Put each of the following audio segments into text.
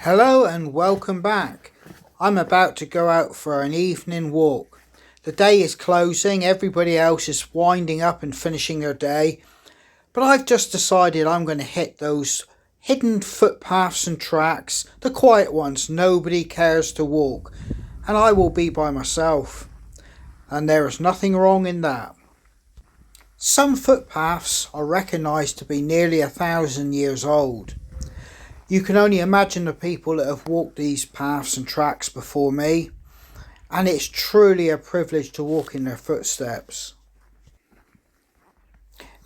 Hello and welcome back. I'm about to go out for an evening walk. The day is closing, everybody else is winding up and finishing their day, but I've just decided I'm going to hit those hidden footpaths and tracks, the quiet ones nobody cares to walk, and I will be by myself. And there is nothing wrong in that. Some footpaths are recognised to be nearly 1,000 years old. You can only imagine the people that have walked these paths and tracks before me, and it's truly a privilege to walk in their footsteps.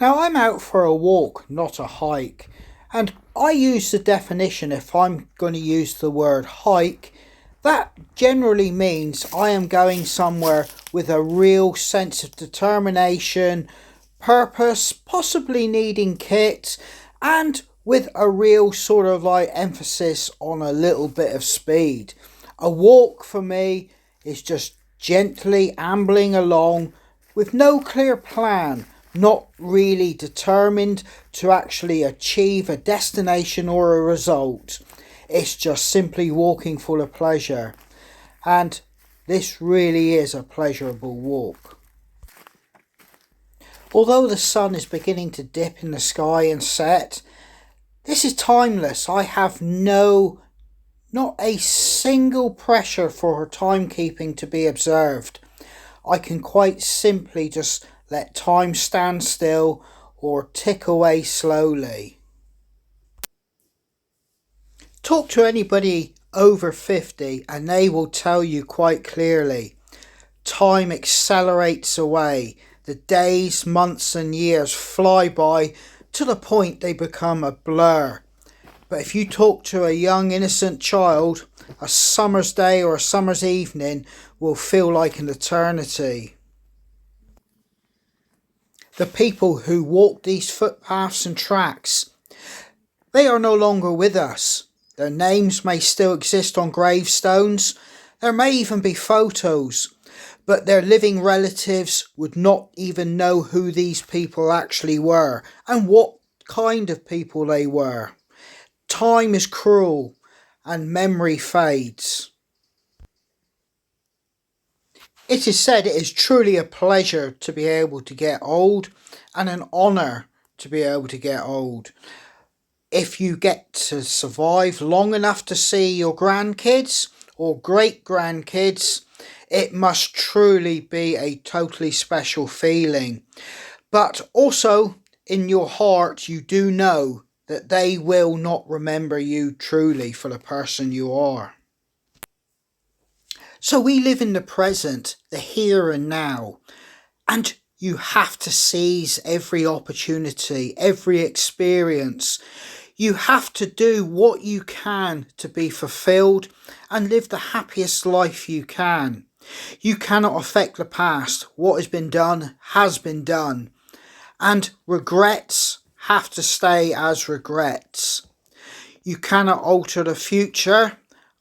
Now I'm out for a walk, not a hike, and I use the definition if I'm going to use the word hike. That generally means I am going somewhere with a real sense of determination, purpose, possibly needing kit, and with a real sort of like emphasis on a little bit of speed. A walk for me is just gently ambling along with no clear plan, not really determined to actually achieve a destination or a result. It's just simply walking full of pleasure, and this really is a pleasurable walk. Although the sun is beginning to dip in the sky and set, this is timeless. I have not a single pressure for her timekeeping to be observed. I can quite simply just let time stand still or tick away slowly. Talk to anybody over 50 and they will tell you quite clearly, time accelerates away. The days, months and years fly by to the point they become a blur. But if you talk to a young innocent child, a summer's day or a summer's evening will feel like an eternity. The people who walk these footpaths and tracks, they are no longer with us. Their names may still exist on gravestones. There may even be photos, but their living relatives would not even know who these people actually were and what kind of people they were. Time is cruel and memory fades. It is said it is truly a pleasure to be able to get old and an honour to be able to get old. If you get to survive long enough to see your grandkids or great-grandkids, it must truly be a totally special feeling. But also, in your heart, you do know that they will not remember you truly for the person you are. So we live in the present, the here and now, and you have to seize every opportunity, every experience. You have to do what you can to be fulfilled and live the happiest life you can. You cannot affect the past. What has been done has been done. And regrets have to stay as regrets. You cannot alter the future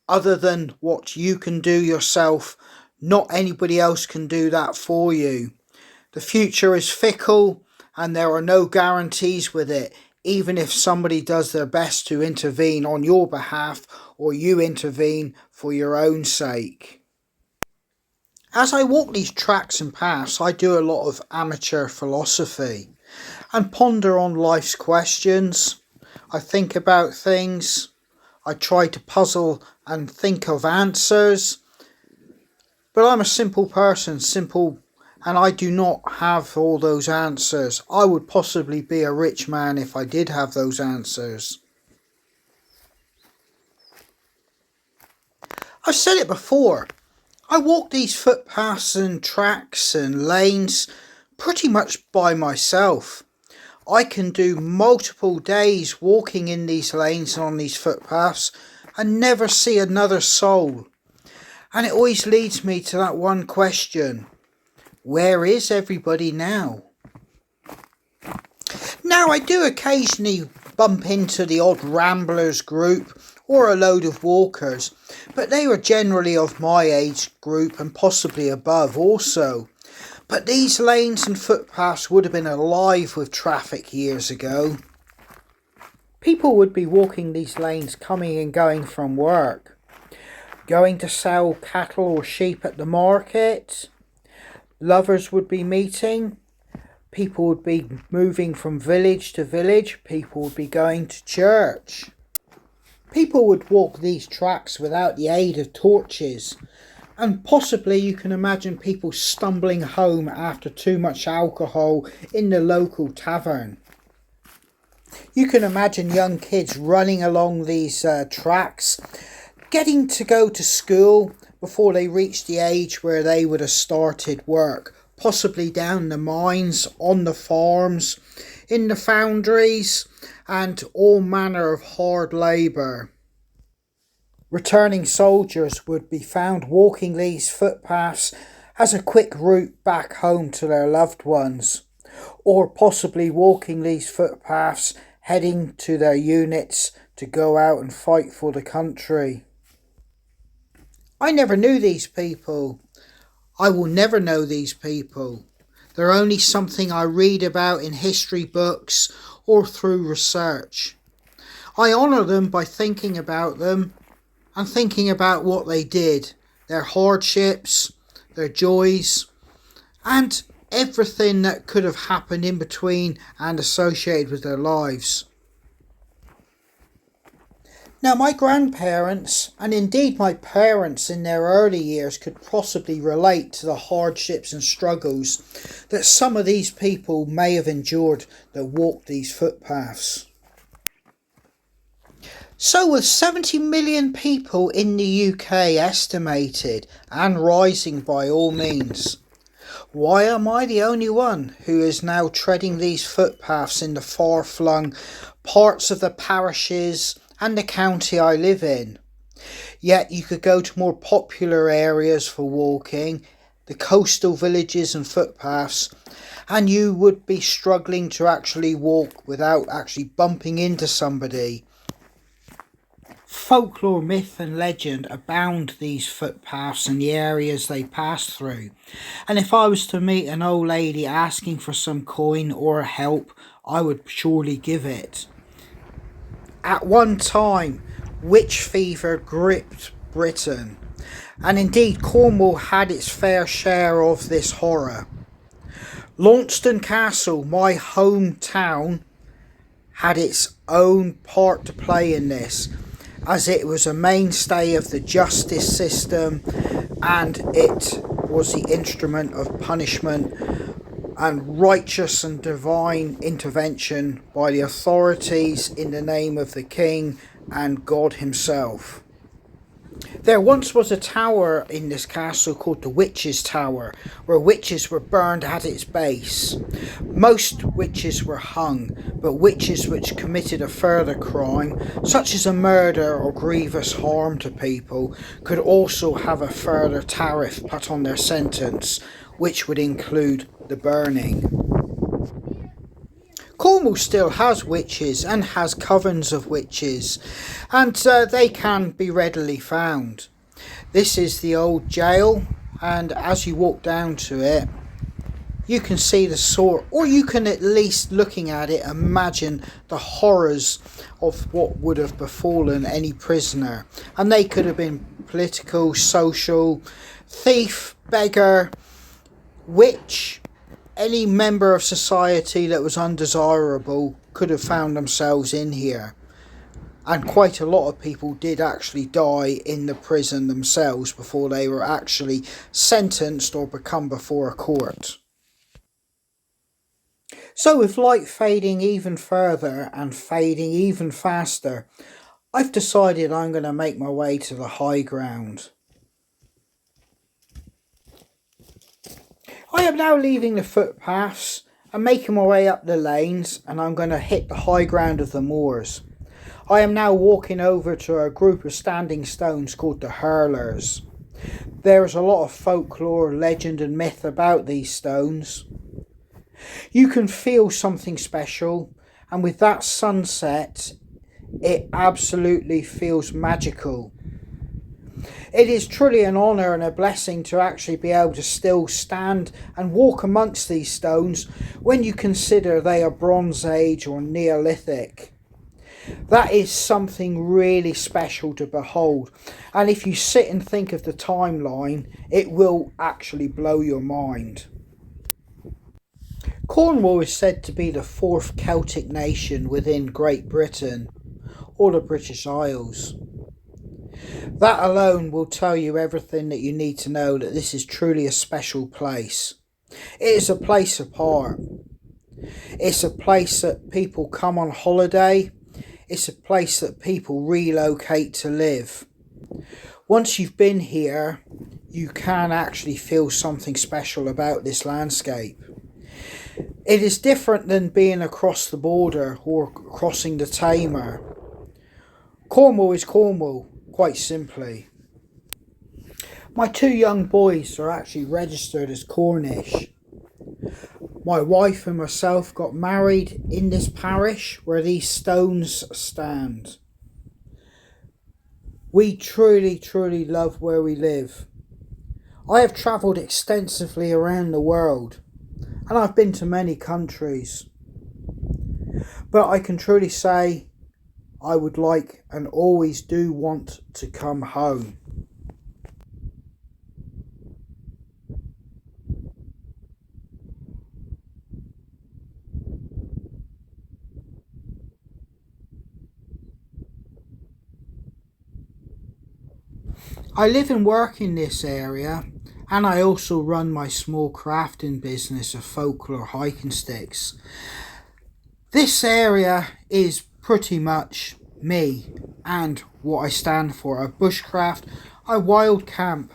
other than what you can do yourself. Not anybody else can do that for you. The future is fickle and there are no guarantees with it, even if somebody does their best to intervene on your behalf or you intervene for your own sake. As I walk these tracks and paths, I do a lot of amateur philosophy and ponder on life's questions. I think about things. I try to puzzle and think of answers. But I'm a simple person, and I do not have all those answers. I would possibly be a rich man if I did have those answers. I've said it before. I walk these footpaths and tracks and lanes pretty much by myself. I can do multiple days walking in these lanes and on these footpaths and never see another soul. And it always leads me to that one question. Where is everybody now? Now I do occasionally bump into the odd ramblers group or a load of walkers, but they were generally of my age group and possibly above also. But these lanes and footpaths would have been alive with traffic years ago. People would be walking these lanes coming and going from work, going to sell cattle or sheep at the market. Lovers would be meeting. People would be moving from village to village. People would be going to church. People would walk these tracks without the aid of torches. And possibly you can imagine people stumbling home after too much alcohol in the local tavern. You can imagine young kids running along these tracks, getting to go to school before they reach the age where they would have started work, possibly down the mines, on the farms, in the foundries, and all manner of hard labour. Returning soldiers would be found walking these footpaths as a quick route back home to their loved ones, or possibly walking these footpaths heading to their units to go out and fight for the country. I never knew these people. I will never know these people. They're only something I read about in history books or through research. I honour them by thinking about them and thinking about what they did, their hardships, their joys, and everything that could have happened in between and associated with their lives. Now, my grandparents, and indeed my parents in their early years, could possibly relate to the hardships and struggles that some of these people may have endured that walked these footpaths. So with 70 million people in the UK estimated, and rising by all means, why am I the only one who is now treading these footpaths in the far-flung parts of the parishes and the county I live in? Yet you could go to more popular areas for walking, the coastal villages and footpaths, and you would be struggling to actually walk without actually bumping into somebody. Folklore, myth and legend abound these footpaths and the areas they pass through. And if I was to meet an old lady asking for some coin or help, I would surely give it. At one time, witch fever gripped Britain, and indeed Cornwall had its fair share of this horror. Launceston Castle, my hometown, had its own part to play in this, as it was a mainstay of the justice system and it was the instrument of punishment and righteous and divine intervention by the authorities in the name of the King and God himself. There once was a tower in this castle called the Witches' Tower, where witches were burned at its base. Most witches were hung, but witches which committed a further crime, such as a murder or grievous harm to people, could also have a further tariff put on their sentence, which would include the burning. Cornwall still has witches and has covens of witches, and they can be readily found. This is the old jail, and as you walk down to it, you can see the sort, or you can at least looking at it imagine the horrors of what would have befallen any prisoner. And they could have been political, social, thief, beggar, witch. Any member of society that was undesirable could have found themselves in here. And quite a lot of people did actually die in the prison themselves before they were actually sentenced or become before a court. So with light fading even further and fading even faster, I've decided I'm going to make my way to the high ground. I am now leaving the footpaths and making my way up the lanes, and I'm going to hit the high ground of the moors. I am now walking over to a group of standing stones called the Hurlers. There is a lot of folklore, legend and myth about these stones. You can feel something special, and with that sunset, it absolutely feels magical. It is truly an honour and a blessing to actually be able to still stand and walk amongst these stones when you consider they are Bronze Age or Neolithic. That is something really special to behold. And if you sit and think of the timeline, it will actually blow your mind. Cornwall is said to be the fourth Celtic nation within Great Britain, or the British Isles. That alone will tell you everything that you need to know that this is truly a special place. It is a place apart. It's a place that people come on holiday. It's a place that people relocate to live. Once you've been here, you can actually feel something special about this landscape. It is different than being across the border or crossing the Tamar. Cornwall is Cornwall, quite simply. My two young boys are actually registered as Cornish. My wife and myself got married in this parish where these stones stand. We truly, truly love where we live. I have travelled extensively around the world and I've been to many countries. But I can truly say I would like and always do want to come home. I live and work in this area, and I also run my small crafting business of folklore hiking sticks. This area is pretty much me and what I stand for. I bushcraft, I wild camp,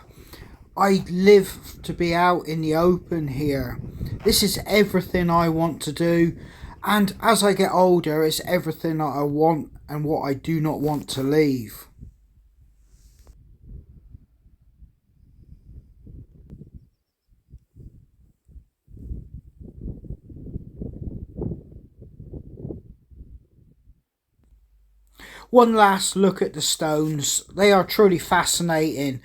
I live to be out in the open here. This is everything I want to do, and as I get older, it's everything that I want and what I do not want to leave. One last look at the stones. They are truly fascinating,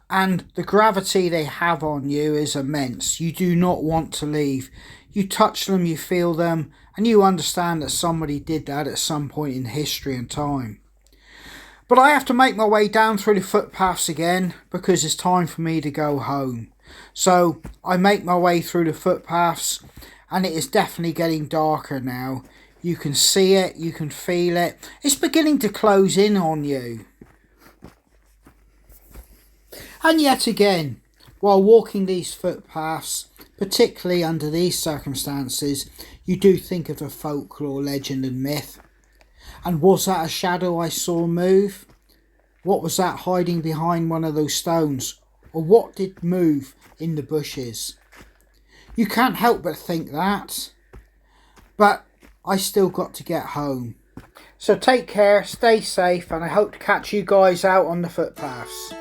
and the gravity they have on you is immense. You do not want to leave. You touch them, you feel them, and you understand that somebody did that at some point in history and time. But I have to make my way down through the footpaths again because it's time for me to go home. So I make my way through the footpaths, and it is definitely getting darker now. You can see it, you can feel it. It's beginning to close in on you. And yet again, while walking these footpaths, particularly under these circumstances, you do think of the folklore, legend and myth. And was that a shadow I saw move? What was that hiding behind one of those stones? Or what did move in the bushes? You can't help but think that. But I still got to get home. So take care, stay safe, and I hope to catch you guys out on the footpaths.